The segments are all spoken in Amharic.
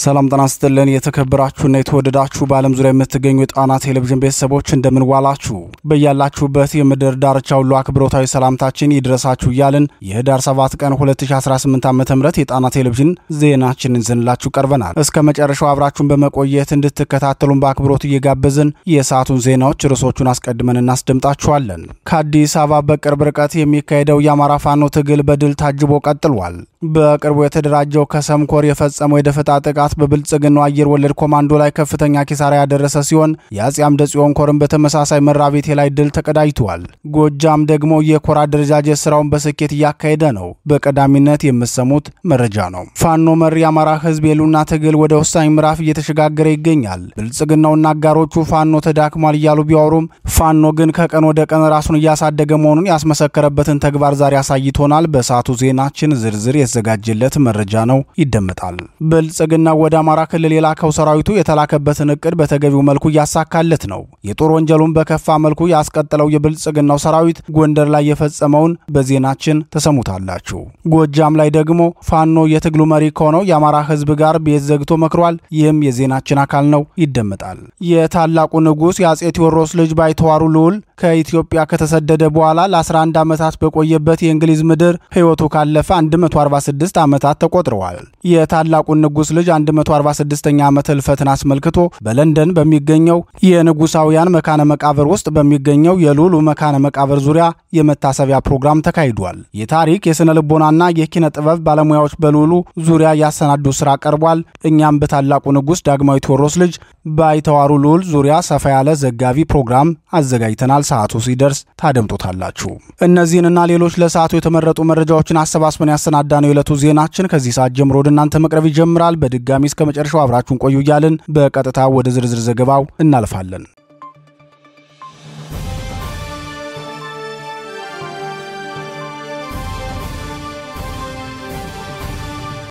ሰላም ጤና ይስጥልን የተከበራችሁና የተወደዳችሁ በዓለም ዙሪያ የምትገኙ የጣና ቴሌቪዥን ቤተሰቦች እንደምን ዋላችሁ በእያላችሁበት የምድር ዳርቻ ሁሉ አክብሮታዊ ሰላምታችን ይድረሳችሁ እያልን የህዳር 7 ቀን 2018 ዓ.ም የጣና ቴሌቪዥን ዜናችንን ይዘንላችሁ ቀርበናል። እስከ መጨረሻው አብራችሁን በመቆየት እንድትከታተሉን በአክብሮት እየጋበዝን የሰዓቱን ዜናዎች ርዕሶቹን አስቀድመን እናስደምጣችኋለን። ከአዲስ አበባ በቅርብ ርቀት የሚካሄደው የአማራ ፋኖ ትግል በድል ታጅቦ ቀጥሏል። በቅርቡ የተደራጀው ከሰምኮር የፈጸመው የደፈጣ ጥቃት በብልጽግናው አየር ወለድ ኮማንዶ ላይ ከፍተኛ ኪሳራ ያደረሰ ሲሆን የአፄ አምደ ጽዮን ኮርም በተመሳሳይ መራቤቴ ላይ ድል ተቀዳጅቷል። ጎጃም ደግሞ የኮር አደረጃጀት ስራውን በስኬት እያካሄደ ነው። በቀዳሚነት የምሰሙት መረጃ ነው። ፋኖ መሪ አማራ ህዝብ የሉና ትግል ወደ ወሳኝ ምዕራፍ እየተሸጋገረ ይገኛል። ብልጽግናውና አጋሮቹ ፋኖ ተዳክሟል እያሉ ቢያወሩም ፋኖ ግን ከቀን ወደ ቀን ራሱን እያሳደገ መሆኑን ያስመሰከረበትን ተግባር ዛሬ አሳይቶናል። በሰዓቱ ዜናችን ዝርዝር የተዘጋጀለት መረጃ ነው ይደመጣል። ብልጽግና ወደ አማራ ክልል የላከው ሰራዊቱ የተላከበትን እቅድ በተገቢው መልኩ ያሳካለት ነው። የጦር ወንጀሉን በከፋ መልኩ ያስቀጠለው የብልጽግናው ሰራዊት ጎንደር ላይ የፈጸመውን በዜናችን ተሰሙታላችሁ። ጎጃም ላይ ደግሞ ፋኖ የትግሉ መሪ ከሆነው የአማራ ህዝብ ጋር ቤት ዘግቶ መክሯል። ይህም የዜናችን አካል ነው ይደመጣል። የታላቁ ንጉስ የአፄ ቴዎድሮስ ልጅ ባይተዋሩ ልዑል ከኢትዮጵያ ከተሰደደ በኋላ ለ11 ዓመታት በቆየበት የእንግሊዝ ምድር ህይወቱ ካለፈ 146 ዓመታት ተቆጥረዋል። የታላቁ ንጉስ ልጅ 146ኛ ዓመት ህልፈትን አስመልክቶ በለንደን በሚገኘው የንጉሳውያን መካነ መቃብር ውስጥ በሚገኘው የልዑሉ መካነ መቃብር ዙሪያ የመታሰቢያ ፕሮግራም ተካሂዷል። የታሪክ የስነ ልቦናና የኪነ ጥበብ ባለሙያዎች በልዑሉ ዙሪያ ያሰናዱ ስራ ቀርቧል። እኛም በታላቁ ንጉስ ዳግማዊ ቴዎድሮስ ልጅ ባይተዋሩ ልዑል ዙሪያ ሰፋ ያለ ዘጋቢ ፕሮግራም አዘጋጅተናል። ሰዓቱ ሲደርስ ታደምጡታላችሁ። እነዚህንና ሌሎች ለሰዓቱ የተመረጡ መረጃዎችን አሰባስበን ያሰናዳነው የዕለቱ ዜናችን ከዚህ ሰዓት ጀምሮ ወደ እናንተ መቅረብ ይጀምራል። በድጋሚ እስከ መጨረሻው አብራችሁን ቆዩ እያልን በቀጥታ ወደ ዝርዝር ዘገባው እናልፋለን።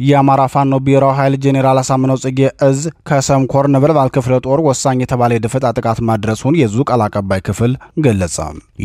የአማራ ፋኖ ብሔራዊ ኃይል ጄኔራል አሳምነው ጽጌ እዝ ከሰምኮር ነበልባል ክፍለ ጦር ወሳኝ የተባለ የደፈጣ ጥቃት ማድረሱን የዙ ቃል አቀባይ ክፍል ገለጸ።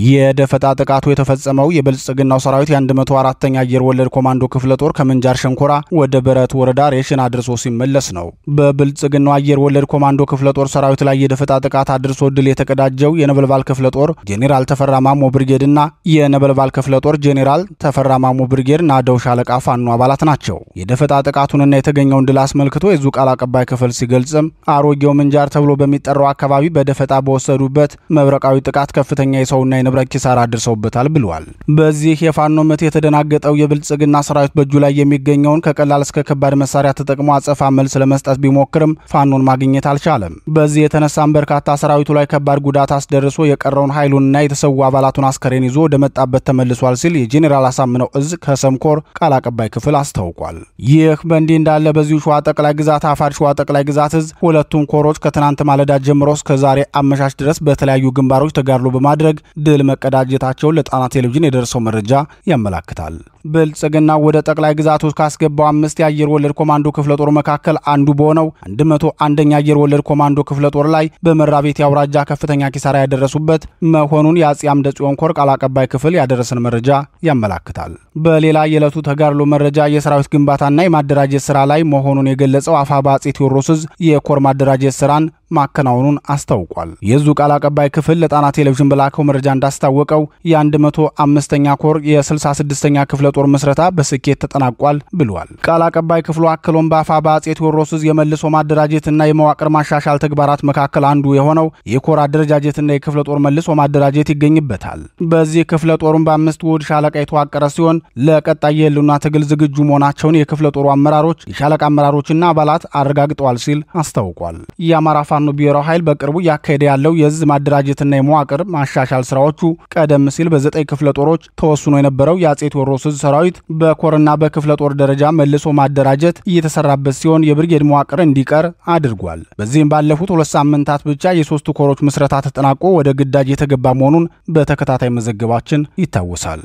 የደፈጣ ጥቃቱ የተፈጸመው የብልጽግናው ሰራዊት የ104ኛ አየር ወለድ ኮማንዶ ክፍለ ጦር ከምንጃር ሸንኮራ ወደ በረት ወረዳ ሬሽን አድርሶ ሲመለስ ነው። በብልጽግናው አየር ወለድ ኮማንዶ ክፍለ ጦር ሰራዊት ላይ የደፈጣ ጥቃት አድርሶ ድል የተቀዳጀው የነበልባል ክፍለ ጦር ጄኔራል ተፈራ ማሞ ብርጌድና የነበልባል ክፍለ ጦር ጄኔራል ተፈራ ማሞ ብርጌድ ናደው ሻለቃ ፋኖ አባላት ናቸው። የደፈጣ ጥቃቱንና የተገኘውን ድል አስመልክቶ የዙ ቃል አቀባይ ክፍል ሲገልጽም አሮጌው ምንጃር ተብሎ በሚጠራው አካባቢ በደፈጣ በወሰዱበት መብረቃዊ ጥቃት ከፍተኛ የሰውና የንብረት ኪሳራ አድርሰውበታል ብለዋል። በዚህ የፋኖ ምት የተደናገጠው የብልጽግና ሰራዊት በእጁ ላይ የሚገኘውን ከቀላል እስከ ከባድ መሳሪያ ተጠቅሞ አጸፋ መልስ ለመስጠት ቢሞክርም ፋኖን ማግኘት አልቻለም። በዚህ የተነሳም በርካታ ሰራዊቱ ላይ ከባድ ጉዳት አስደርሶ የቀረውን ኃይሉንና የተሰዉ አባላቱን አስከሬን ይዞ ወደ መጣበት ተመልሷል ሲል የጄኔራል አሳምነው እዝ ከሰምኮር ቃል አቀባይ ክፍል አስታውቋል። ይህ በእንዲህ እንዳለ በዚሁ ሸዋ ጠቅላይ ግዛት አፋር ሸዋ ጠቅላይ ግዛት እዝ ሁለቱም ኮሮች ከትናንት ማለዳ ጀምሮ እስከ ዛሬ አመሻሽ ድረስ በተለያዩ ግንባሮች ተጋድሎ በማድረግ ድል መቀዳጀታቸውን ለጣና ቴሌቪዥን የደረሰው መረጃ ያመለክታል። ብልጽግና ወደ ጠቅላይ ግዛቱ ካስገባው 5 የአየር ወለድ ኮማንዶ ክፍለ ጦር መካከል አንዱ በሆነው 101ኛ አየር ወለድ ኮማንዶ ክፍለ ጦር ላይ በመራቤቴ አውራጃ ከፍተኛ ኪሳራ ያደረሱበት መሆኑን የአፄ አምደ ጽዮን ኮር ቃል አቀባይ ክፍል ያደረሰን መረጃ ያመለክታል። በሌላ የዕለቱ ተጋድሎ መረጃ የሰራዊት ግንባታና የማደራጀት ስራ ላይ መሆኑን የገለጸው አፋባ አፄ ቴዎድሮስ እዝ የኮር ማደራጀት ስራን ማከናወኑን አስታውቋል። የዙ ቃል አቀባይ ክፍል ለጣና ቴሌቪዥን በላከው መረጃ እንዳስታወቀው የ105ኛ ኮር የ66ኛ ክፍለ ጦር መስረታ በስኬት ተጠናቋል ብሏል። ቃል አቀባይ ክፍሉ አክሎም በአፋባ አፄ ቴዎድሮስ እዝ የመልሶ ማደራጀትና የመዋቅር ማሻሻል ተግባራት መካከል አንዱ የሆነው የኮር አደረጃጀትና የክፍለ ጦር መልሶ ማደራጀት ይገኝበታል። በዚህ ክፍለ ጦሩን በ5 ውህድ ሻለቃ የተዋቀረ ሲሆን ለቀጣይ የህልውና ትግል ዝግጁ መሆናቸውን የክፍለ ጦሩ አመራሮች፣ የሻለቃ አመራሮችና አባላት አረጋግጠዋል ሲል አስታውቋል። የአማራ ፋኖ ብሔራዊ ኃይል በቅርቡ ያካሄደ ያለው የዝ ማደራጀትና የመዋቅር ማሻሻል ስራዎቹ ቀደም ሲል በ9 ክፍለ ጦሮች ተወስኖ የነበረው የአፄ ቴዎድሮስ እዝ ሰራዊት በኮርና በክፍለ ጦር ደረጃ መልሶ ማደራጀት እየተሰራበት ሲሆን የብርጌድ መዋቅር እንዲቀር አድርጓል። በዚህም ባለፉት 2 ሳምንታት ብቻ የሶስቱ ኮሮች መስረታ ተጠናቆ ወደ ግዳጅ የተገባ መሆኑን በተከታታይ መዘገባችን ይታወሳል።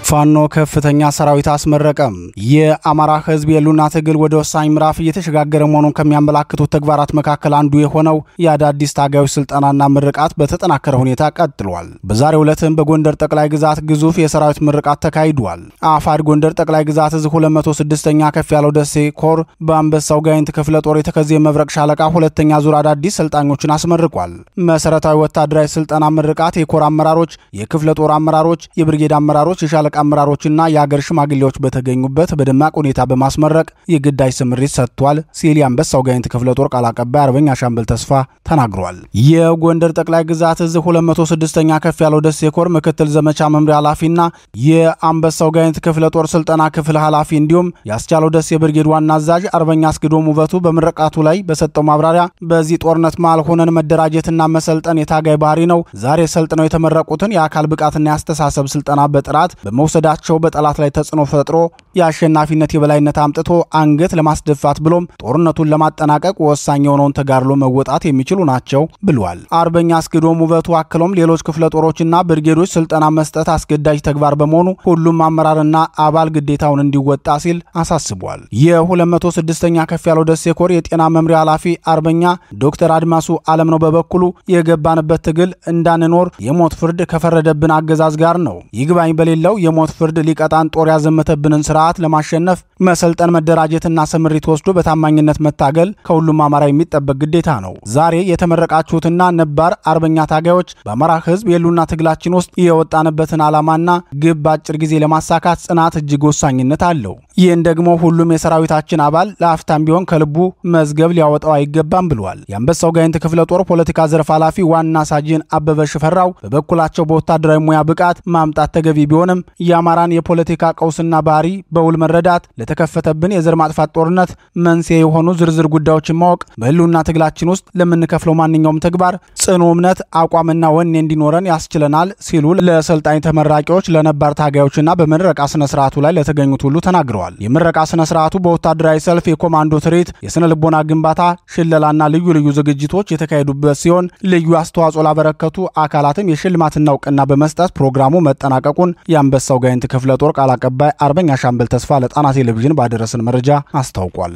ፋኖ ከፍተኛ ሰራዊት አስመረቀም። የአማራ ህዝብ የሉና ትግል ወደ ወሳኝ ምዕራፍ እየተሸጋገረ መሆኑን ከሚያመላክቱት ተግባራት መካከል አንዱ የሆነው የአዳዲስ ታጋዮች ስልጠናና ምርቃት በተጠናከረ ሁኔታ ቀጥሏል። በዛሬው ዕለትም በጎንደር ጠቅላይ ግዛት ግዙፍ የሰራዊት ምርቃት ተካሂዷል። አፋድ ጎንደር ጠቅላይ ግዛት እዝ 206ኛ ከፍ ያለው ደሴ ኮር በአንበሳው ጋይንት ክፍለ ጦር የተከዜ መብረቅ ሻለቃ ሁለተኛ ዙር አዳዲስ ሰልጣኞችን አስመርቋል። መሰረታዊ ወታደራዊ ስልጠና ምርቃት የኮር አመራሮች፣ የክፍለ ጦር አመራሮች፣ የብርጌድ አመራሮች፣ የሻለቃ አመራሮችና የአገር ሽማግሌዎች በተገኙበት በደማቅ ሁኔታ በማስመረቅ የግዳጅ ስምሪት ሰጥቷል ሲል የአንበሳው ጋይንት ክፍለ ጦር ቃል አቀባይ አርበኛ ሻምበል ተስፋ ተናግሯል። የጎንደር ጠቅላይ ግዛት እዝ 206ኛ ከፍ ያለው ደሴ ኮር ምክትል ዘመቻ መምሪያ ኃላፊና የአንበሳው ጋይንት ክፍለ ጦር ስልጠና ክፍል ኃላፊ እንዲሁም ያስቻለው ደሴ ብርጌድ ዋና አዛዥ አርበኛ አስገዶም ውበቱ በምርቃቱ ላይ በሰጠው ማብራሪያ በዚህ ጦርነት መሃል ሆነን መደራጀትና መሰልጠን የታጋይ ባህሪ ነው። ዛሬ ሰልጥነው የተመረቁትን የአካል ብቃትና የአስተሳሰብ ስልጠና በጥራት በመውሰዳቸው በጠላት ላይ ተጽዕኖ ፈጥሮ የአሸናፊነት የበላይነት አምጥቶ አንገት ለማስደፋት ብሎም ጦርነቱን ለማጠናቀቅ ወሳኝ የሆነውን ተጋድሎ መወጣት የሚችሉ ናቸው ብሏል። አርበኛ አስገዶም ውበቱ አክሎም ሌሎች ክፍለ ጦሮችና ብርጌዶች ስልጠና መስጠት አስገዳጅ ተግባር በመሆኑ ሁሉም አመራርና አባል ግዴታውን እንዲወጣ ሲል አሳስቧል። የ206ኛ ከፍ ያለው ደሴ ኮር የጤና መምሪያ ኃላፊ አርበኛ ዶክተር አድማሱ አለም ነው በበኩሉ የገባንበት ትግል እንዳንኖር የሞት ፍርድ ከፈረደብን አገዛዝ ጋር ነው። ይግባኝ በሌለው የሞት ፍርድ ሊቀጣን ጦር ያዘመተብንን ስርዓት ለማሸነፍ መሰልጠን፣ መደራጀትና ስምሪት ወስዶ በታማኝነት መታገል ከሁሉም አማራ የሚጠበቅ ግዴታ ነው። ዛሬ የተመረቃችሁትና ነባር አርበኛ ታጋዮች በአማራ ህዝብ የሉና ትግላችን ውስጥ የወጣንበትን ዓላማና ግብ በአጭር ጊዜ ለማሳካት ጽናት እጅግ ወሳኝነት አለው። ይህን ደግሞ ሁሉም የሰራዊታችን አባል ለአፍታም ቢሆን ከልቡ መዝገብ ሊያወጣው አይገባም ብሏል። የአንበሳው ጋይንት ክፍለ ጦር ፖለቲካ ዘርፍ ኃላፊ ዋና ሳጅን አበበ ሽፈራው በበኩላቸው በወታደራዊ ሙያ ብቃት ማምጣት ተገቢ ቢሆንም የአማራን የፖለቲካ ቀውስና ባህሪ በውል መረዳት ለተከፈተብን የዘር ማጥፋት ጦርነት መንስኤ የሆኑ ዝርዝር ጉዳዮችን ማወቅ በህልውና ትግላችን ውስጥ ለምንከፍለው ማንኛውም ተግባር ጽኑ እምነት፣ አቋምና ወኔ እንዲኖረን ያስችለናል ሲሉ ለሰልጣኝ ተመራቂዎች፣ ለነባር ታጋዮችና በምረቃ ስነ ስርዓቱ ላይ ለተገኙት ሁሉ ተናግረዋል። የምረቃ ስነ ስርዓቱ በወታደራዊ ሰልፍ፣ የኮማንዶ ትርኢት፣ የስነ ልቦና ግንባታ፣ ሽለላና ልዩ ልዩ ዝግጅቶች የተካሄዱበት ሲሆን ልዩ አስተዋጽኦ ላበረከቱ አካላትም የሽልማትና እውቅና በመስጠት ፕሮግራሙ መጠናቀቁን የአንበሳው ጋይንት ክፍለ ጦር ቃል አቀባይ አርበኛ ሻምበል ተስፋ ለጣና ቴሌቪዥን ባደረሰን መረጃ አስታውቋል።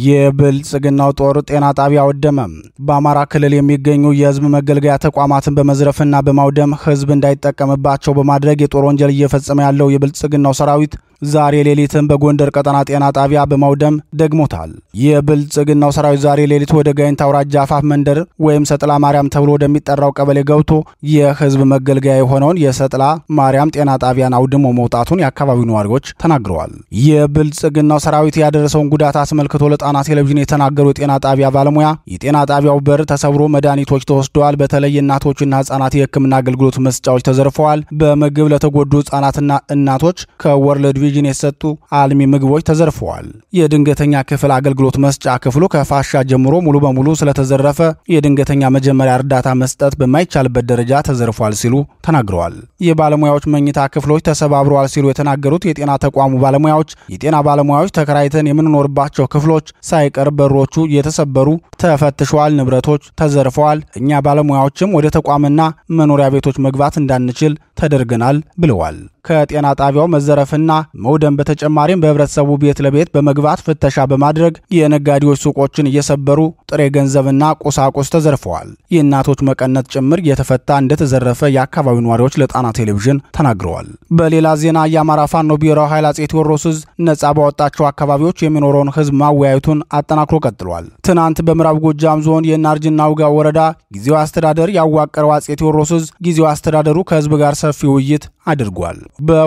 የብልጽግናው ጦር ጤና ጣቢያ ወደመ። በአማራ ክልል የሚገኙ የህዝብ መገልገያ ተቋማትን በመዝረፍና በማውደም ህዝብ እንዳይጠቀምባቸው በማድረግ የጦር ወንጀል እየፈጸመ ያለው የብልጽግናው ሰራዊት ዛሬ ሌሊትን በጎንደር ቀጠና ጤና ጣቢያ በማውደም ደግሞታል። የብልጽግናው ሰራዊት ዛሬ ሌሊት ወደ ጋይንት አውራጃ አፋፍ መንደር ወይም ሰጥላ ማርያም ተብሎ ወደሚጠራው ቀበሌ ገብቶ የህዝብ መገልገያ የሆነውን የሰጥላ ማርያም ጤና ጣቢያን አውድሞ መውጣቱን የአካባቢው ነዋሪዎች ተናግረዋል። የብልጽግናው ሰራዊት ያደረሰውን ጉዳት አስመልክቶ ለጣና ቴሌቪዥን የተናገሩ የጤና ጣቢያ ባለሙያ የጤና ጣቢያው በር ተሰብሮ መድኃኒቶች ተወስደዋል፣ በተለይ እናቶችና ህጻናት የህክምና አገልግሎት መስጫዎች ተዘርፈዋል፣ በምግብ ለተጎዱ ህጻናትና እናቶች ከወርልድ ቪዥን የሰጡ አልሚ ምግቦች ተዘርፈዋል፣ የድንገተኛ ክፍል አገልግሎት መስጫ ክፍሉ ከፋሻ ጀምሮ ሙሉ በሙሉ ስለተዘረፈ የድንገተኛ መጀመሪያ እርዳታ መስጠት በማይቻልበት ደረጃ ተዘርፏል ሲሉ ተናግረዋል። የባለሙያዎች መኝታ ክፍሎች ተሰባብረዋል ሲሉ የተናገሩት የጤና ተቋሙ ባለሙያዎች የጤና ባለሙያዎች ተከራይተን የምንኖርባቸው ክፍሎች ሳይቀር በሮቹ የተሰበሩ ተፈትሸዋል፣ ንብረቶች ተዘርፈዋል፣ እኛ ባለሙያዎችም ወደ ተቋምና መኖሪያ ቤቶች መግባት እንዳንችል ተደርገናል ብለዋል። ከጤና ጣቢያው መዘረፍና መውደም በተጨማሪም በህብረተሰቡ ቤት ለቤት በመግባት ፍተሻ በማድረግ የነጋዴዎች ሱቆችን እየሰበሩ ጥሬ ገንዘብና ቁሳቁስ ተዘርፈዋል። የእናቶች መቀነት ጭምር እየተፈታ እንደተዘረፈ የአካባቢው ነዋሪዎች ለጣና ቴሌቪዥን ተናግረዋል። በሌላ ዜና የአማራ ፋኖ ብሔራዊ ኃይል አጼ ቴዎድሮስ ዕዝ ነጻ ባወጣቸው አካባቢዎች የሚኖረውን ህዝብ ማወያየቱን አጠናክሮ ቀጥሏል። ትናንት በምዕራብ ጎጃም ዞን የናርጅና ውጋ ወረዳ ጊዜያዊ አስተዳደር ያዋቀረው አጼ ቴዎድሮስ ዕዝ ጊዜያዊ አስተዳደሩ ከህዝብ ጋር ሰፊ ውይይት አድርጓል።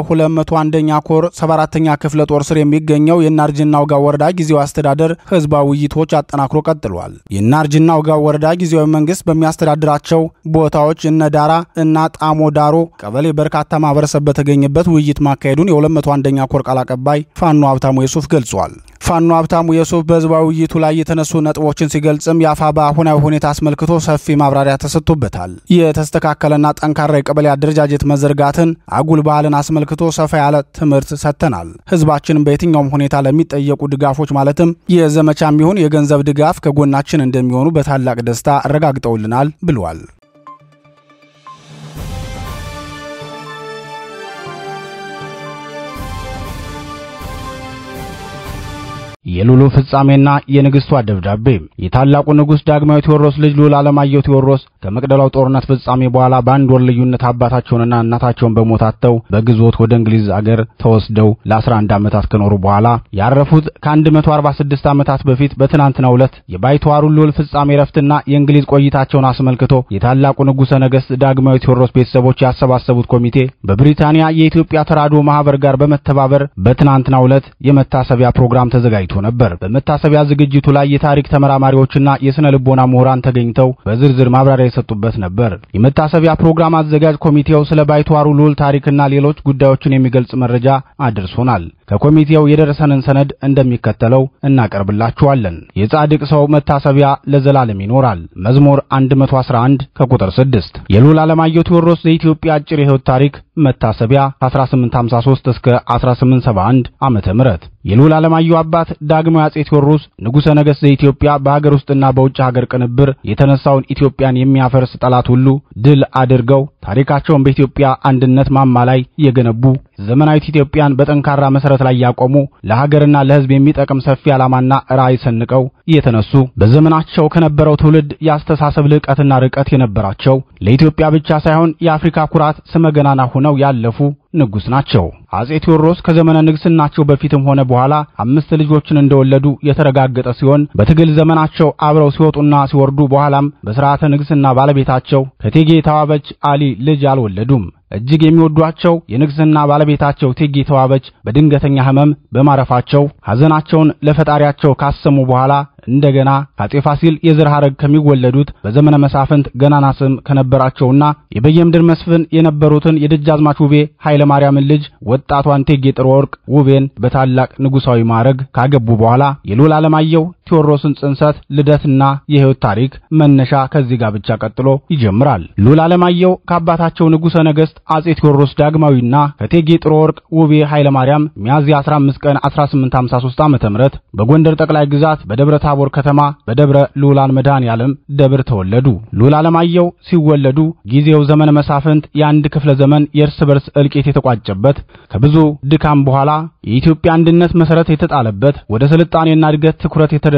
በ201ኛ ኮር 74ኛ ክፍለ ጦር ስር የሚገኘው የናርጅና ውጋ ወረዳ ጊዜያዊ አስተዳደር ህዝባዊ ውይይቶች አጠናክሮ ቀጥሏል። የናርጅና ውጋ ወረዳ ጊዜያዊ መንግስት በሚያስተዳድራቸው ቦታዎች እነዳራ እና ጣሞ ዳሮ ቀበሌ በርካታ ማህበረሰብ በተገኘበት ውይይት ማካሄዱን የ201ኛ ኮር ቃል አቀባይ ፋኖ ሀብታሙ የሱፍ ገልጿል። ፋኖ ሀብታሙ የሱፍ በህዝባዊ ውይይቱ ላይ የተነሱ ነጥቦችን ሲገልጽም የአፋባ አሁናዊ ሁኔታ አስመልክቶ ሰፊ ማብራሪያ ተሰጥቶበታል። የተስተካከለና ጠንካራ የቀበሌ አደረጃጀት መዘርጋትን፣ አጉል ባህልን አስመልክቶ ሰፋ ያለ ትምህርት ሰጥተናል። ህዝባችን በየትኛውም ሁኔታ ለሚጠየቁ ድጋፎች ማለትም የዘመቻም ይሁን የገንዘብ ድጋፍ ከጎናችን እንደሚሆኑ በታላቅ ደስታ አረጋግጠውልናል ብለዋል። የሉሉ ፍጻሜና የንግስቷ ደብዳቤ። የታላቁ ንጉስ ዳግማዊ ቴዎድሮስ ልጅ ሉል አለማየሁ ቴዎድሮስ ከመቅደላው ጦርነት ፍጻሜ በኋላ በአንድ ወር ልዩነት አባታቸውንና እናታቸውን በሞታቸው በግዞት ወደ እንግሊዝ አገር ተወስደው ለ11 ዓመታት ከኖሩ በኋላ ያረፉት ከ146 ዓመታት በፊት በትናንትናው ዕለት የባይተዋሩ ሉል ፍጻሜ ረፍትና የእንግሊዝ ቆይታቸውን አስመልክቶ የታላቁ ንጉሰ ነገስት ዳግማዊ ቴዎድሮስ ቤተሰቦች ያሰባሰቡት ኮሚቴ በብሪታንያ የኢትዮጵያ ተራድኦ ማህበር ጋር በመተባበር በትናንትናው ዕለት የመታሰቢያ ፕሮግራም ተዘጋጅቶ ነበር። በመታሰቢያ ዝግጅቱ ላይ የታሪክ ተመራማሪዎችና የስነ ልቦና ምሁራን ተገኝተው በዝርዝር ማብራሪያ የሰጡበት ነበር። የመታሰቢያ ፕሮግራም አዘጋጅ ኮሚቴው ስለ ባይተዋሩ ሉል ታሪክና ሌሎች ጉዳዮችን የሚገልጽ መረጃ አድርሶናል። ከኮሚቴው የደረሰንን ሰነድ እንደሚከተለው እናቀርብላችኋለን። የጻድቅ ሰው መታሰቢያ ለዘላለም ይኖራል። መዝሙር 111 ከቁጥር 6። የሉል አለማየሁ ቴዎድሮስ የኢትዮጵያ አጭር የህይወት ታሪክ መታሰቢያ 1853 እስከ 1871 ዓመተ ምህረት። የሉል አለማየሁ አባት ዳግማዊ አጼ ቴዎድሮስ ንጉሠ ነገሥት ዘኢትዮጵያ በሀገር ውስጥና በውጭ ሀገር ቅንብር የተነሳውን ኢትዮጵያን የሚያፈርስ ጠላት ሁሉ ድል አድርገው ታሪካቸውን በኢትዮጵያ አንድነት ማማ ላይ የገነቡ ዘመናዊት ኢትዮጵያን በጠንካራ መሰረት ላይ ያቆሙ ለሀገርና ለህዝብ የሚጠቅም ሰፊ ዓላማና ራዕይ ሰንቀው የተነሱ በዘመናቸው ከነበረው ትውልድ ያስተሳሰብ ልቀትና ርቀት የነበራቸው ለኢትዮጵያ ብቻ ሳይሆን የአፍሪካ ኩራት ስመገናና ሆነው ያለፉ ንጉስ ናቸው። አጼ ቴዎድሮስ ከዘመነ ንግስናቸው በፊትም ሆነ በኋላ 5 ልጆችን እንደወለዱ የተረጋገጠ ሲሆን በትግል ዘመናቸው አብረው ሲወጡና ሲወርዱ በኋላም በሥርዓተ ንግስና ባለቤታቸው ከእቴጌ ተዋበች አሊ ልጅ አልወለዱም። እጅግ የሚወዷቸው የንግስና ባለቤታቸው እቴጌ ተዋበች በድንገተኛ ህመም በማረፋቸው ሐዘናቸውን ለፈጣሪያቸው ካሰሙ በኋላ እንደገና አጼ ፋሲል የዘር ሐረግ ከሚወለዱት በዘመነ መሳፍንት ገናና ስም ከነበራቸውና የበየምድር መስፍን የነበሩትን የደጃዝማች ውቤ ኃይለ ማርያምን ልጅ ወጣቷን እቴጌ ጥሩ ወርቅ ውቤን በታላቅ ንጉሳዊ ማዕረግ ካገቡ በኋላ የሉል አለማየሁ ቴዎድሮስን ጽንሰት ልደትና የህይወት ታሪክ መነሻ ከዚህ ጋብቻ ቀጥሎ ይጀምራል። ሉል አለማየሁ ከአባታቸው ንጉሠ ነገሥት አጼ ቴዎድሮስ ዳግማዊና ከእቴጌ ጥሩ ወርቅ ውቤ ኃይለ ማርያም ሚያዝያ 15 ቀን 1853 ዓመተ ምህረት በጎንደር ጠቅላይ ግዛት በደብረ ታቦር ከተማ በደብረ ሉላን መድኃኔዓለም ደብር ተወለዱ። ሉል አለማየሁ ሲወለዱ ጊዜው ዘመነ መሳፍንት የአንድ ክፍለ ዘመን የእርስ በርስ እልቂት የተቋጨበት ከብዙ ድካም በኋላ የኢትዮጵያ አንድነት መሰረት የተጣለበት ወደ ስልጣኔና እድገት ትኩረት የተደረገበት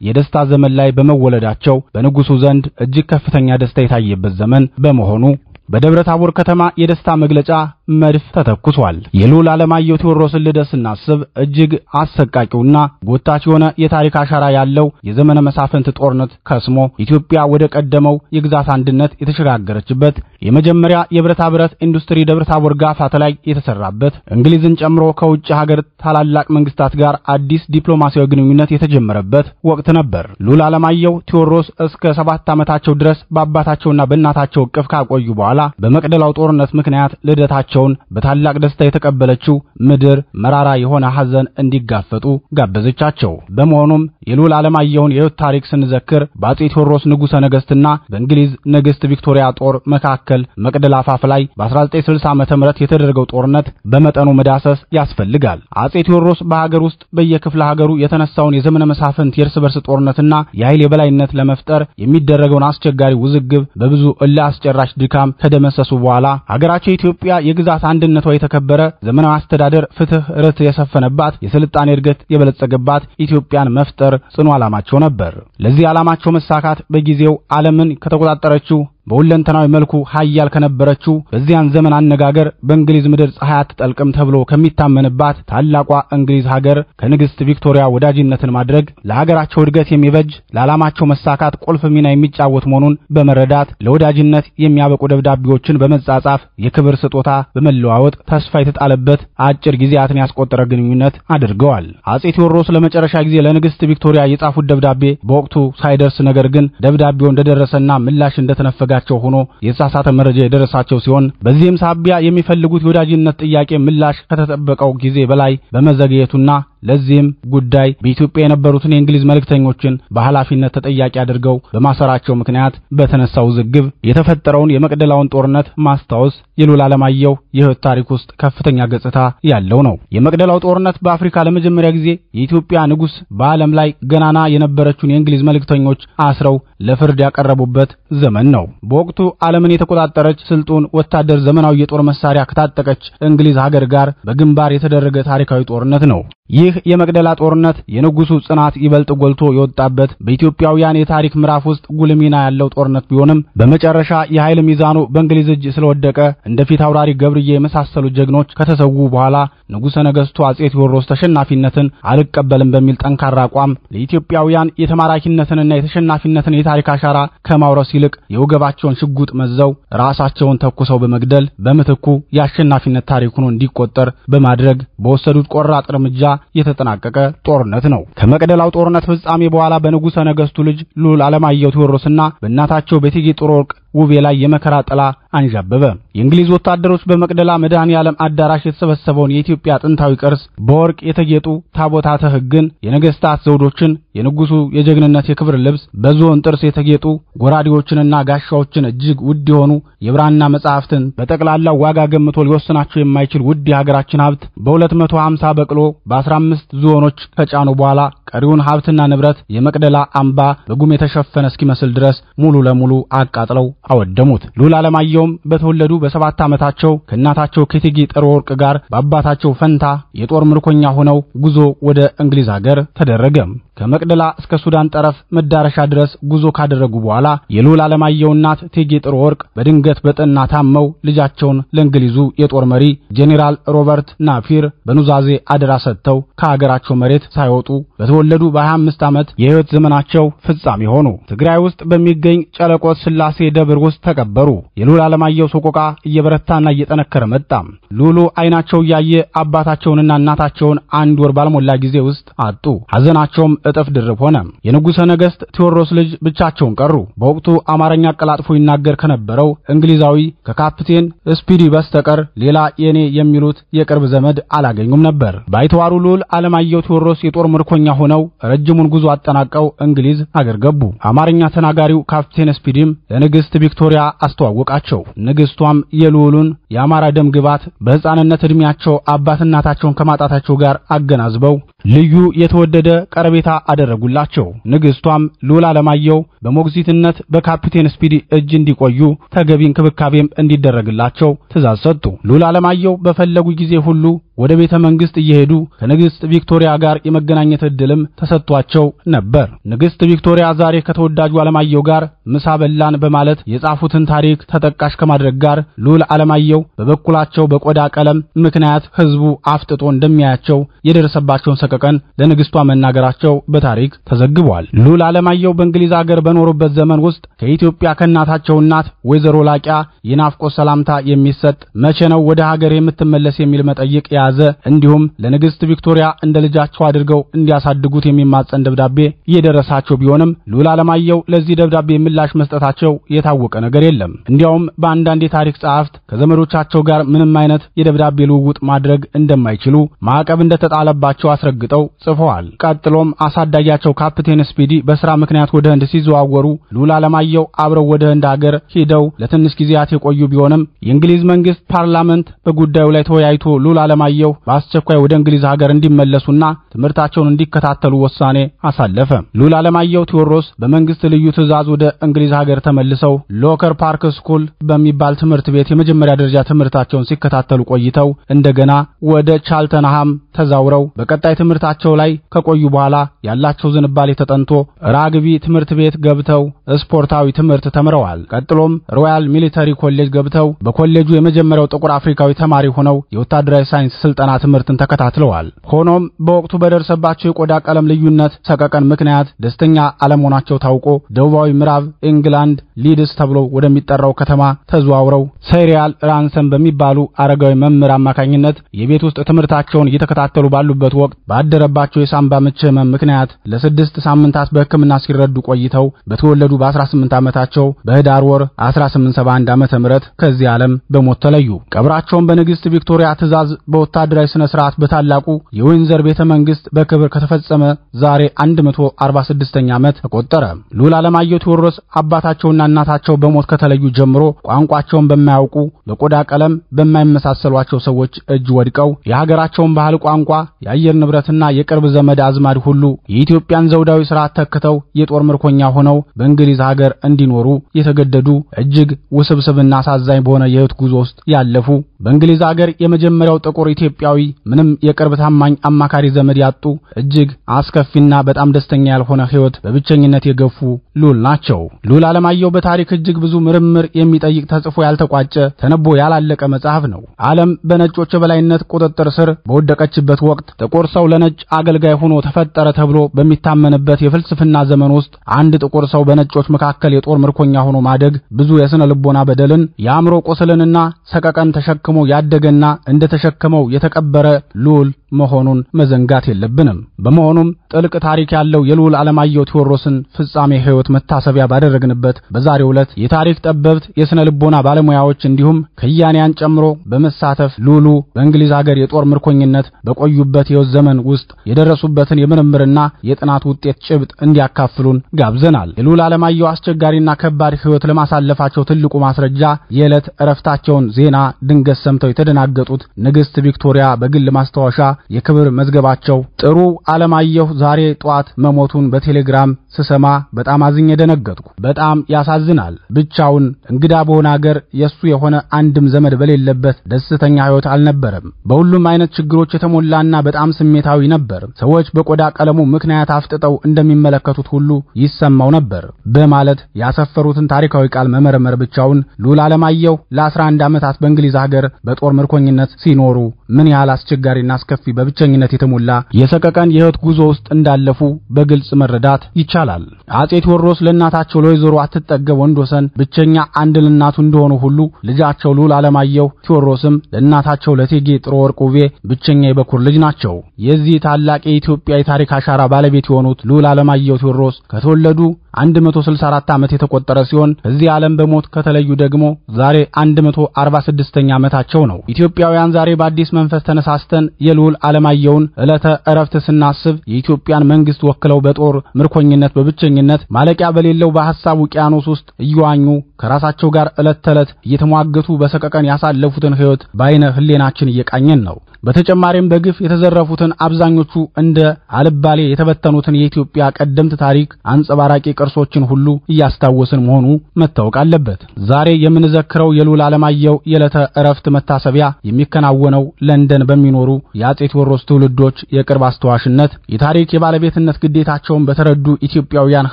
የደስታ ዘመን ላይ በመወለዳቸው በንጉሱ ዘንድ እጅግ ከፍተኛ ደስታ የታየበት ዘመን በመሆኑ በደብረ ታቦር ከተማ የደስታ መግለጫ መድፍ ተተኩሷል። የሉል አለማየሁ ቴዎድሮስን ልደት ስናስብ እጅግ አሰቃቂውና ጎታች የሆነ የታሪክ አሻራ ያለው የዘመነ መሳፍንት ጦርነት ከስሞ ኢትዮጵያ ወደ ቀደመው የግዛት አንድነት የተሸጋገረችበት የመጀመሪያ የብረታ ብረት ኢንዱስትሪ ደብረ ታቦር ጋፋት ላይ የተሰራበት እንግሊዝን ጨምሮ ከውጭ ሀገር ታላላቅ መንግስታት ጋር አዲስ ዲፕሎማሲያዊ ግንኙነት የተጀመረበት ወቅት ነበር። ሉል አለማየሁ ቴዎድሮስ እስከ 7 ዓመታቸው ድረስ በአባታቸውና በእናታቸው እቅፍ ካቆዩ በኋላ በመቅደላው ጦርነት ምክንያት ልደታቸውን በታላቅ ደስታ የተቀበለችው ምድር መራራ የሆነ ሐዘን እንዲጋፈጡ ጋበዘቻቸው። በመሆኑም የሉል አለማየሁን የህይወት ታሪክ ስንዘክር በአጼ ቴዎድሮስ ንጉሠ ነገሥትና በእንግሊዝ ንግስት ቪክቶሪያ ጦር መካከል መቅደላ አፋፍ ላይ በ1960 ዓመተ ምህረት የተደረገው ጦርነት በመጠኑ መዳሰስ ያስፈልጋል። አጼ ቴዎድሮስ በሀገር ውስጥ በየክፍለ ሀገሩ የተነሳውን የዘመነ መሳፍንት የእርስ በርስ ጦርነትና የኃይል የበላይነት ለመፍጠር የሚደረገውን አስቸጋሪ ውዝግብ በብዙ እልህ አስጨራሽ ድካም ከደመሰሱ በኋላ ሀገራቸው ኢትዮጵያ የግዛት አንድነቷ የተከበረ ዘመናዊ አስተዳደር፣ ፍትህ፣ ርት የሰፈነባት የስልጣኔ እድገት የበለጸገባት ኢትዮጵያን መፍጠር ጽኑ ዓላማቸው ነበር። ለዚህ ዓላማቸው መሳካት በጊዜው ዓለምን ከተቆጣጠረችው በሁለንተናዊ መልኩ ኃያል ከነበረችው በዚያን ዘመን አነጋገር በእንግሊዝ ምድር ፀሐይ አትጠልቅም ተብሎ ከሚታመንባት ታላቋ እንግሊዝ ሀገር ከንግስት ቪክቶሪያ ወዳጅነትን ማድረግ ለሀገራቸው እድገት የሚበጅ ለዓላማቸው መሳካት ቁልፍ ሚና የሚጫወት መሆኑን በመረዳት ለወዳጅነት የሚያበቁ ደብዳቤዎችን በመጻጻፍ የክብር ስጦታ በመለዋወጥ ተስፋ የተጣለበት አጭር ጊዜያትን ያስቆጠረ ግንኙነት አድርገዋል። አጼ ቴዎድሮስ ለመጨረሻ ጊዜ ለንግስት ቪክቶሪያ የጻፉት ደብዳቤ በወቅቱ ሳይደርስ ነገር ግን ደብዳቤው እንደደረሰና ምላሽ እንደተነፈጋቸው ሆኖ የተሳሳተ መረጃ የደረሳቸው ሲሆን በዚህም ሳቢያ የሚፈልጉት የወዳጅነት ጥያቄ ምላሽ ከተጠበቀው ጊዜ በላይ በመዘግየቱና ለዚህም ጉዳይ በኢትዮጵያ የነበሩትን የእንግሊዝ መልእክተኞችን በኃላፊነት ተጠያቂ አድርገው በማሰራቸው ምክንያት በተነሳው ውዝግብ የተፈጠረውን የመቅደላውን ጦርነት ማስታወስ የሉላ አለማየሁ የህይወት ታሪክ ውስጥ ከፍተኛ ገጽታ ያለው ነው። የመቅደላው ጦርነት በአፍሪካ ለመጀመሪያ ጊዜ የኢትዮጵያ ንጉስ በዓለም ላይ ገናና የነበረችውን የእንግሊዝ መልእክተኞች አስረው ለፍርድ ያቀረቡበት ዘመን ነው። በወቅቱ ዓለምን የተቆጣጠረች ስልጡን ወታደር ዘመናዊ የጦር መሳሪያ ከታጠቀች እንግሊዝ ሀገር ጋር በግንባር የተደረገ ታሪካዊ ጦርነት ነው። ይህ የመቅደላ ጦርነት የንጉሱ ጽናት ይበልጥ ጎልቶ የወጣበት በኢትዮጵያውያን የታሪክ ምዕራፍ ውስጥ ጉልህ ሚና ያለው ጦርነት ቢሆንም በመጨረሻ የኃይል ሚዛኑ በእንግሊዝ እጅ ስለወደቀ እንደ ፊት አውራሪ ገብርዬ የመሳሰሉ ጀግኖች ከተሰዉ በኋላ ንጉሠ ነገሥቱ አጼ ቴዎድሮስ ተሸናፊነትን አልቀበልም በሚል ጠንካራ አቋም ለኢትዮጵያውያን የተማራኪነትንና የተሸናፊነትን የታሪክ አሻራ ከማውረስ ይልቅ የወገባቸውን ሽጉጥ መዘው ራሳቸውን ተኩሰው በመግደል በምትኩ የአሸናፊነት ታሪክ ሆኖ እንዲቆጠር በማድረግ በወሰዱት ቆራጥ እርምጃ የተጠናቀቀ ጦርነት ነው። ከመቅደላው ጦርነት ፍጻሜ በኋላ በንጉሠ ነገሥቱ ልጅ ሉል አለማየሁ ቴዎድሮስና በእናታቸው በእቴጌ ጥሩ ወርቅ ውቤ ላይ የመከራ ጥላ አንዣበበ። የእንግሊዝ ወታደሮች በመቅደላ መድኃኔዓለም አዳራሽ የተሰበሰበውን የኢትዮጵያ ጥንታዊ ቅርስ በወርቅ የተጌጡ ታቦታተ ሕግን፣ የነገስታት ዘውዶችን፣ የንጉሱ የጀግንነት የክብር ልብስ፣ በዝሆን ጥርስ የተጌጡ ጎራዴዎችንና ጋሻዎችን፣ እጅግ ውድ የሆኑ የብራና መጻሕፍትን በጠቅላላው ዋጋ ገምቶ ሊወስናቸው የማይችል ውድ የሀገራችን ሀብት በ250 በቅሎ በ15 ዝሆኖች ከጫኑ በኋላ ቀሪውን ሀብትና ንብረት የመቅደላ አምባ በጉም የተሸፈነ እስኪመስል ድረስ ሙሉ ለሙሉ አቃጥለው አወደሙት። ሉል አለማየሁም በተወለዱ በ7 ዓመታቸው ከእናታቸው ከእቴጌ ጥሩ ወርቅ ጋር በአባታቸው ፈንታ የጦር ምርኮኛ ሆነው ጉዞ ወደ እንግሊዝ ሀገር ተደረገ። ከመቅደላ እስከ ሱዳን ጠረፍ መዳረሻ ድረስ ጉዞ ካደረጉ በኋላ የሉል አለማየሁ እናት እቴጌ ጥሩ ወርቅ በድንገት በጠና ታመው ልጃቸውን ለእንግሊዙ የጦር መሪ ጄኔራል ሮበርት ናፒር በኑዛዜ አደራ ሰጥተው ከሀገራቸው መሬት ሳይወጡ በተወለዱ በ25 ዓመት የህይወት ዘመናቸው ፍጻሜ ሆኑ። ትግራይ ውስጥ በሚገኝ ጨለቆት ስላሴ ደብር ውስጥ ተቀበሩ። የሉል አለማየሁ ሰቆቃ እየበረታና እየጠነከረ መጣ። ሉሉ አይናቸው ያየ አባታቸውንና እናታቸውን 1 ወር ባልሞላ ጊዜ ውስጥ አጡ። ሐዘናቸውም እጥፍ ድርብ ሆነ። የንጉሠ ነገሥት ቴዎድሮስ ልጅ ብቻቸውን ቀሩ። በወቅቱ አማርኛ አቀላጥፎ ይናገር ከነበረው እንግሊዛዊ ከካፕቴን ስፒዲ በስተቀር ሌላ የኔ የሚሉት የቅርብ ዘመድ አላገኙም ነበር። ባይተዋሩ ሉል አለማየሁ ቴዎድሮስ የጦር ምርኮኛ ሆነው ረጅሙን ጉዞ አጠናቀው እንግሊዝ ሀገር ገቡ። አማርኛ ተናጋሪው ካፕቴን ስፒዲም ለንግስት ቪክቶሪያ አስተዋወቃቸው። ንግስቷም የሉሉን የአማራ ደም ግባት በሕፃንነት ዕድሜያቸው አባት እናታቸውን ከማጣታቸው ጋር አገናዝበው ልዩ የተወደደ ቀረቤታ አደረጉላቸው። ንግስቷም ሉል አለማየሁ በሞግዚትነት በካፕቴን ስፒዲ እጅ እንዲቆዩ ተገቢ እንክብካቤም እንዲደረግላቸው ትእዛዝ ሰጡ። ሉል አለማየሁ በፈለጉ ጊዜ ሁሉ ወደ ቤተ መንግስት እየሄዱ ከንግስት ቪክቶሪያ ጋር የመገናኘት ዕድልም ተሰጥቷቸው ነበር። ንግስት ቪክቶሪያ ዛሬ ከተወዳጁ አለማየሁ ጋር ምሳ በላን በማለት የጻፉትን ታሪክ ተጠቃሽ ከማድረግ ጋር ሉል አለማየሁ በበኩላቸው በቆዳ ቀለም ምክንያት ህዝቡ አፍጥጦ እንደሚያያቸው የደረሰባቸውን ሰቀቀን ለንግስቷ መናገራቸው በታሪክ ተዘግቧል። ሉል አለማየሁ በእንግሊዝ ሀገር በኖሩበት ዘመን ውስጥ ከኢትዮጵያ ከእናታቸው እናት ወይዘሮ ላቂያ የናፍቆት ሰላምታ የሚሰጥ መቼ ነው ወደ ሀገር የምትመለስ የሚል መጠይቅ ያዘ እንዲሁም ለንግስት ቪክቶሪያ እንደ ልጃቸው አድርገው እንዲያሳድጉት የሚማጸን ደብዳቤ የደረሳቸው ቢሆንም ሉል አለማየሁ ለዚህ ደብዳቤ ምላሽ መስጠታቸው የታወቀ ነገር የለም። እንዲያውም በአንዳንድ የታሪክ ጸሐፍት ከዘመዶቻቸው ጋር ምንም አይነት የደብዳቤ ልውውጥ ማድረግ እንደማይችሉ ማዕቀብ እንደተጣለባቸው አስረግጠው ጽፈዋል። ቀጥሎም አሳዳጊያቸው ካፕቴን ስፒዲ በስራ ምክንያት ወደ ህንድ ሲዘዋወሩ ሉል አለማየሁ አብረው ወደ ህንድ ሀገር ሄደው ለትንሽ ጊዜያት የቆዩ ቢሆንም የእንግሊዝ መንግስት ፓርላመንት በጉዳዩ ላይ ተወያይቶ ሉል አለማየሁ በአስቸኳይ ወደ እንግሊዝ ሀገር እንዲመለሱና ትምህርታቸውን እንዲከታተሉ ውሳኔ አሳለፈ። ሉል አለማየሁ ቴዎድሮስ በመንግስት ልዩ ትዕዛዝ ወደ እንግሊዝ ሀገር ተመልሰው ሎከር ፓርክ ስኩል በሚባል ትምህርት ቤት የመጀመሪያ ደረጃ ትምህርታቸውን ሲከታተሉ ቆይተው እንደገና ወደ ቻልተንሃም ተዛውረው በቀጣይ ትምህርታቸው ላይ ከቆዩ በኋላ ያላቸው ዝንባሌ ተጠንቶ ራግቢ ትምህርት ቤት ገብተው ስፖርታዊ ትምህርት ተምረዋል። ቀጥሎም ሮያል ሚሊተሪ ኮሌጅ ገብተው በኮሌጁ የመጀመሪያው ጥቁር አፍሪካዊ ተማሪ ሆነው የወታደራዊ ሳይንስ ስልጠና ትምህርትን ተከታትለዋል። ሆኖም በወቅቱ በደረሰባቸው የቆዳ ቀለም ልዩነት ሰቀቀን ምክንያት ደስተኛ አለመሆናቸው ታውቆ ደቡባዊ ምዕራብ ኢንግላንድ ሊድስ ተብሎ ወደሚጠራው ከተማ ተዘዋውረው ሳይሪያል ራንሰን በሚባሉ አረጋዊ መምህር አማካኝነት የቤት ውስጥ ትምህርታቸውን እየተከታተሉ ባሉበት ወቅት ባደረባቸው የሳምባ ምች ህመም ምክንያት ምክንያት ለ6 ሳምንታት በሕክምና ሲረዱ ቆይተው በተወለዱ በ18 ዓመታቸው በህዳር ወር 1871 ዓመተ ምህረት ከዚህ ዓለም በሞት ተለዩ። ቀብራቸውን በንግስት ቪክቶሪያ ትዕዛዝ በወታደራዊ ስነ ስርዓት በታላቁ የዊንዘር ቤተ መንግስት በክብር ከተፈጸመ ዛሬ 146ኛ ዓመት ተቆጠረ። ልዑል ዓለማየሁ ቴዎድሮስ አባታቸውና እናታቸው በሞት ከተለዩ ጀምሮ ቋንቋቸውን በማያውቁ በቆዳ ቀለም በማይመሳሰሏቸው ሰዎች እጅ ወድቀው የሀገራቸውን ባህል ቋንቋ የአየር ንብረትና የቅርብ ዘመድ አዝማድ ሁሉ የኢትዮጵያን ዘውዳዊ ስርዓት ተከተው የጦር ምርኮኛ ሆነው በእንግሊዝ ሀገር እንዲኖሩ የተገደዱ እጅግ ውስብስብና አሳዛኝ በሆነ የህይወት ጉዞ ውስጥ ያለፉ በእንግሊዝ ሀገር የመጀመሪያው ጥቁር ኢትዮጵያዊ ምንም የቅርብ ታማኝ አማካሪ ዘመድ ያጡ እጅግ አስከፊና በጣም ደስተኛ ያልሆነ ህይወት በብቸኝነት የገፉ ልዑል ናቸው። ልዑል ዓለማየሁ በታሪክ እጅግ ብዙ ምርምር የሚጠይቅ ተጽፎ ያልተቋጨ ተነቦ ያላለቀ መጽሐፍ ነው። ዓለም በነጮች የበላይነት ቁጥጥር ስር በወደቀችበት ወቅት ጥቁር ሰው ለነጭ አገልጋይ ሆኖ ተፈጠረ ተብሎ በሚታመንበት የፍልስፍና ዘመን ውስጥ አንድ ጥቁር ሰው በነጮች መካከል የጦር ምርኮኛ ሆኖ ማደግ ብዙ የስነ ልቦና በደልን የአእምሮ ቁስልንና ሰቀቀን ተሸክሞ ያደገና እንደተሸከመው የተቀበረ ልዑል መሆኑን መዘንጋት የለብንም። በመሆኑም ጥልቅ ታሪክ ያለው የልዑል ዓለማየሁ ቴዎድሮስን ፍጻሜ ህይወት መታሰቢያ ባደረግንበት በዛሬው ዕለት የታሪክ ጠበብት የስነ ልቦና ባለሙያዎች እንዲሁም ከያንያን ጨምሮ በመሳተፍ ልዑሉ በእንግሊዝ ሀገር የጦር ምርኮኝነት በቆዩበት የህይወት ዘመን ውስጥ የደረሱበትን የምርምርና የጥናት ውጤት ጭብጥ እንዲያካፍሉን ጋብዘናል። የልዑል ዓለማየሁ አስቸጋሪና ከባድ ህይወት ለማሳለፋቸው ትልቁ ማስረጃ የዕለት እረፍታቸውን ዜና ድንገት ሰምተው የተደናገጡት ንግስት ቪክቶሪያ በግል ማስታወሻ የክብር መዝገባቸው ጥሩ ዓለማየሁ ዛሬ ጧት መሞቱን በቴሌግራም ስሰማ በጣም አዝኜ ደነገጥኩ። በጣም ያሳዝናል። ብቻውን እንግዳ በሆነ ሀገር የሱ የሆነ አንድም ዘመድ በሌለበት ደስተኛ ህይወት አልነበረም። በሁሉም አይነት ችግሮች የተሞላና በጣም ስሜታዊ ነበር። ሰዎች በቆዳ ቀለሙ ምክንያት አፍጥጠው እንደሚመለከቱት ሁሉ ይሰማው ነበር በማለት ያሰፈሩትን ታሪካዊ ቃል መመርመር ብቻውን ልዑል ዓለማየሁ ለ11 ዓመታት በእንግሊዝ ሀገር በጦር ምርኮኝነት ሲኖሩ ምን ያህል አስቸጋሪና አስከፊ በብቸኝነት የተሞላ የሰቀቀን የህይወት ጉዞ ውስጥ እንዳለፉ በግልጽ መረዳት ይቻላል። አጼ ቴዎድሮስ ለእናታቸው ለወይዘሮ አትጠገብ ወንድወሰን ብቸኛ አንድ እናቱ እንደሆኑ ሁሉ ልጃቸው ልዑል ዓለማየሁ ቴዎድሮስም ለእናታቸው ለእቴጌ ጥሩ ወርቅ ውቤ ብቸኛ የበኩር ልጅ ናቸው። የዚህ ታላቅ የኢትዮጵያ የታሪክ አሻራ ባለቤት የሆኑት ልዑል ዓለማየሁ ቴዎድሮስ ከተወለዱ 164 ዓመት የተቆጠረ ሲሆን እዚህ ዓለም በሞት ከተለዩ ደግሞ ዛሬ 146ኛ ዓመታቸው ነው። ኢትዮጵያውያን ዛሬ በአዲስ መንፈስ ተነሳስተን የልዑል ዓለማየሁን ዕለተ ዕረፍት ስናስብ የኢትዮጵያን መንግስት ወክለው በጦር ምርኮኝነት በብቸኝነት ማለቂያ በሌለው በሐሳብ ውቅያኖስ ውስጥ እየዋኙ ከራሳቸው ጋር ዕለት ተዕለት እየተሟገቱ በሰቀቀን ያሳለፉትን ህይወት በአይነ ህሌናችን እየቃኘን ነው። በተጨማሪም በግፍ የተዘረፉትን አብዛኞቹ እንደ አልባሌ የተበተኑትን የኢትዮጵያ ቀደምት ታሪክ አንጸባራቂ ቅርሶችን ሁሉ እያስታወስን መሆኑ መታወቅ አለበት። ዛሬ የምንዘክረው የልዑል ዓለማየሁ የዕለተ ዕረፍት መታሰቢያ የሚከናወነው ለንደን በሚኖሩ የአጼ ቴዎድሮስ ትውልዶች የቅርብ አስተዋሽነት የታሪክ የባለቤትነት ግዴታቸውን በተረዱ ኢትዮጵያውያን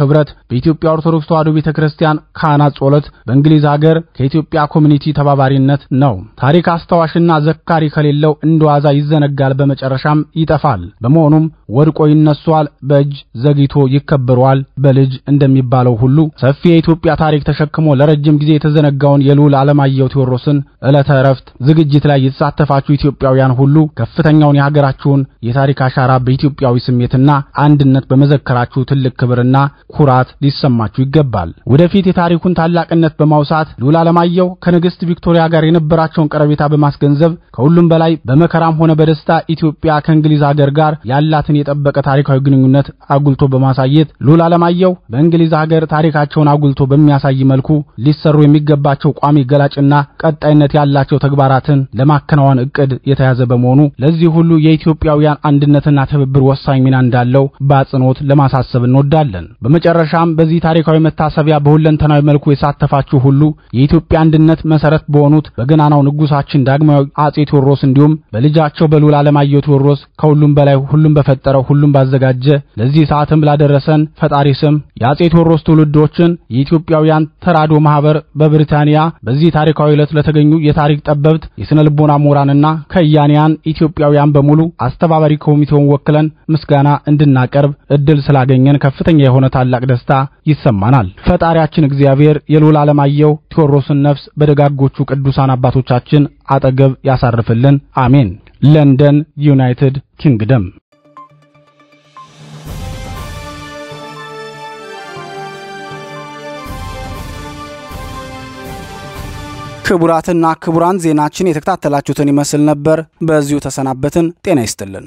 ህብረት በኢትዮጵያ ኦርቶዶክስ ተዋሕዶ ቤተክርስቲያን ካህናት ጸሎት በእንግሊዝ ሀገር ከኢትዮጵያ ኮሚኒቲ ተባባሪነት ነው። ታሪክ አስተዋሽና ዘካሪ ከሌለው እንደዋዛ ይዘነጋል፣ በመጨረሻም ይጠፋል። በመሆኑም ወድቆ ይነሳል፣ በእጅ ዘግይቶ ይከበራል በልጅ እንደሚባለው ሁሉ ሰፊ የኢትዮጵያ ታሪክ ተሸክሞ ለረጅም ጊዜ የተዘነጋውን የልዑል ዓለማየሁ ቴዎድሮስን ዕለተ ዕረፍት ዝግጅት ላይ የተሳተፋችሁ ኢትዮጵያውያን ሁሉ ከፍተኛውን የሀገራችሁን የታሪክ አሻራ በኢትዮጵያዊ ስሜትና አንድነት በመዘከራችሁ ትልቅ ክብርና ኩራት ሊሰማችሁ ይገባል። ወደፊት የታሪኩን ታላቅነት በማውሳት ልዑል ዓለማየሁ ከንግስት ቪክቶሪያ ጋር የነበራቸውን ቀረቤታ በማስገንዘብ ከሁሉም በላይ በመከራም ሆነ በደስታ ኢትዮጵያ ከእንግሊዝ ሀገር ጋር ያላትን የጠበቀ ታሪካዊ ግንኙነት አጉልቶ በማሳየት ልዑል ዓለማየሁ በእንግሊዝ ሀገር ታሪካቸውን አጉልቶ በሚያሳይ መልኩ ሊሰሩ የሚገባቸው ቋሚ ገላጭና ቀጣይነት ያላቸው ተግባራትን ለማከናወን እቅድ የተያዘ በመሆኑ ለዚህ ሁሉ የኢትዮጵያውያን አንድነትና ትብብር ወሳኝ ሚና እንዳለው በአጽንኦት ለማሳሰብ እንወዳለን። በመጨረሻም በዚህ ታሪካዊ መታሰቢያ በሁለንተናዊ መልኩ የሳተፋችሁ ሁሉ የኢትዮጵያ አንድነት መሰረት በሆኑት በገናናው ንጉሳችን ዳግማዊ አጼ ቴዎድሮስ እንዲሁም በልጃቸው በልዑል ዓለማየሁ ቴዎድሮስ ከሁሉም በላይ ሁሉም በፈጠረው ሁሉም ባዘጋጀ ለዚህ ሰዓትም ላደረሰን ፈጣሪ ስም የአጼ ቴዎድሮስ ትውልዶችን የኢትዮጵያውያን ተራድኦ ማህበር በብሪታንያ በዚህ ታሪካዊ ዕለት ለተገኙ የታሪክ ጠበብት የስነ ልቦና ምሁራንና ከያንያን ኢትዮጵያውያን በሙሉ አስተባባሪ ኮሚቴውን ወክለን ምስጋና እንድናቀርብ እድል ስላገኘን ከፍተኛ የሆነ ታላቅ ደስታ ይሰማናል። ፈጣሪያችን እግዚአብሔር የልዑል ዓለማየሁ ቴዎድሮስን ነፍስ በደጋጎቹ ቅዱሳን አባቶቻችን አጠገብ ያሳርፍልን። አሜን። ለንደን ዩናይትድ ኪንግደም ክቡራትና ክቡራን ዜናችን የተከታተላችሁትን ይመስል ነበር። በዚሁ ተሰናበትን። ጤና ይስጥልን።